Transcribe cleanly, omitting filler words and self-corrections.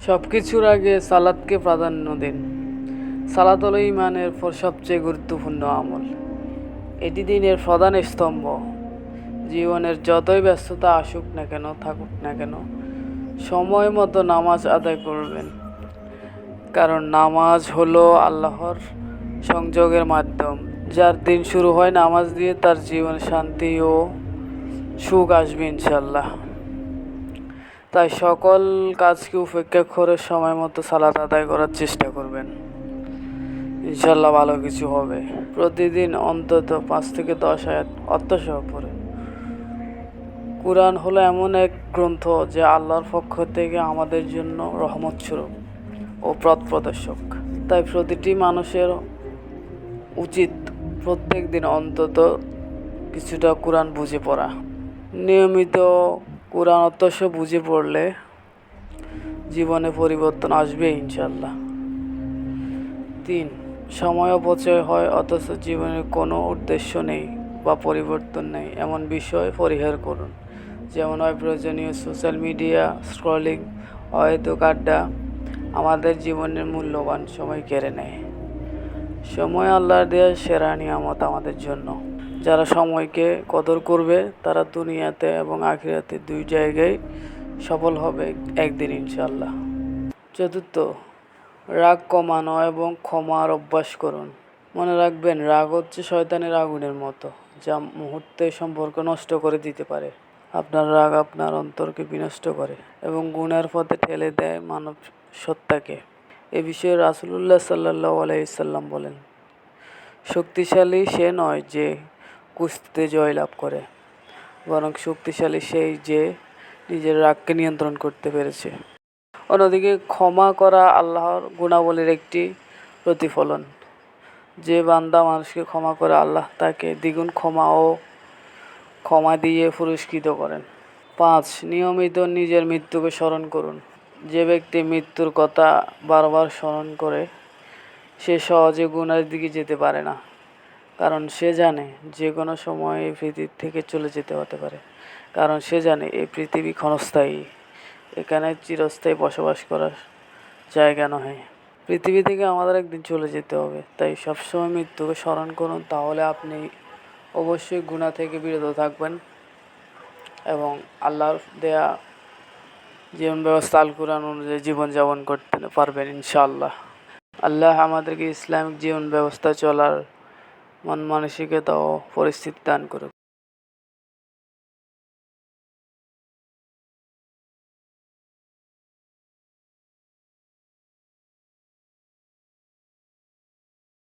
সব কিছুর আগে সালাদকে প্রাধান্য দিন। সালাত হলো ঈমানের পর সবচেয়ে গুরুত্বপূর্ণ আমল। এটি দিনের প্রধান স্তম্ভ। জীবনের যতই ব্যস্ততা থাকুক না কেন, সময় মতো নামাজ আদায় করবেন। কারণ নামাজ হলো আল্লাহর সংযোগের মাধ্যম। যার দিন শুরু হয় নামাজ দিয়ে, তার জীবনে শান্তি ও সুখ আসবে ইনশাল্লাহ। তাই সকল কাজকে উপেক্ষা করে সময় মতো সালাত আদায় করার চেষ্টা করবেন। ইনশাল্লাহ ভালো কিছু হবে। প্রতিদিন অন্তত 5 থেকে 10 আয়াত অর্থসহ পড়েন। কুরআন হলো এমন এক গ্রন্থ যা আল্লাহর পক্ষ থেকে আমাদের জন্য রহমত স্বরূপ ও পথ প্রদর্শক। তাই প্রতিটি মানুষের উচিত প্রত্যেক দিন অন্তত কিছুটা কুরআন বুঝে পড়া। নিয়মিত কুরআন অর্থসহ বুঝে পড়লে জীবনে পরিবর্তন আসবে ইনশাল্লাহ। 3. সময় অপচয় হয় অথচ জীবনের কোনো উদ্দেশ্য নেই বা পরিবর্তন নেই এমন বিষয় পরিহার করুন। যেমন অপ্রয়োজনীয় সোশ্যাল মিডিয়া স্ক্রলিং, অহেতুক আড্ডা আমাদের জীবনের মূল্যবান সময় কেড়ে নেয়। সময় আল্লাহর দেওয়া সেরা নিয়ামত আমাদের জন্য। যারা সময়কে কদর করবে তারা দুনিয়াতে এবং আখিরাতে দুই জায়গায় সফল হবে একদিন ইনশাল্লাহ। 4. রাগ কমানো এবং ক্ষমার অভ্যাস করুন। মনে রাখবেন, রাগ হচ্ছে শয়তানের আগুনের মতো, যা মুহূর্তে সম্পর্ক নষ্ট করে দিতে পারে। আপনার রাগ আপনার অন্তরকে বিনষ্ট করে এবং গুনাহের পথে ঠেলে দেয় মানব সত্তাকে। এ বিষয়ে রাসূলুল্লাহ সাল্লাল্লাহু আলাইহি সাল্লাম বলেন, শক্তিশালী সে নয় যে কুস্তিতে জয়লাভ করে, বরং শক্তিশালী সেই যে নিজের রাগকে নিয়ন্ত্রণ করতে পেরেছে। অন্যদিকে ক্ষমা করা আল্লাহর গুণাবলীর একটি প্রতিফলন। যে বান্দা মানুষকে ক্ষমা করে, আল্লাহ তাকে দ্বিগুণ ক্ষমা দিয়ে পুরস্কৃত করেন। 5. নিয়মিত নিজের মৃত্যুকে স্মরণ করুন। যে ব্যক্তি মৃত্যুর কথা বারবার স্মরণ করে সে সহজে গুনাহের দিকে যেতে পারে না, কারণ সে জানে যে কোনো সময় এই পৃথিবী থেকে চলে যেতে হতে পারে। কারণ সে জানে এই পৃথিবী ক্ষণস্থায়ী, এখানে চিরস্থায়ী বসবাস করার জায়গা নয়। পৃথিবী থেকে আমাদের একদিন চলে যেতে হবে, তাই সবসময় মৃত্যুকে স্মরণ করুন। তাহলে আপনি অবশ্যই গুনাহ থেকে বিরত থাকবেন এবং আল্লাহর দেয়া জীবন ব্যবস্থা আল কুরআন অনুযায়ী জীবনযাপন করতে পারবেন ইনশাআল্লাহ। আল্লাহ আমাদেরকে ইসলামিক জীবন ব্যবস্থা চলার মন মানসিকতা ও পরিস্থিতি দান করুক।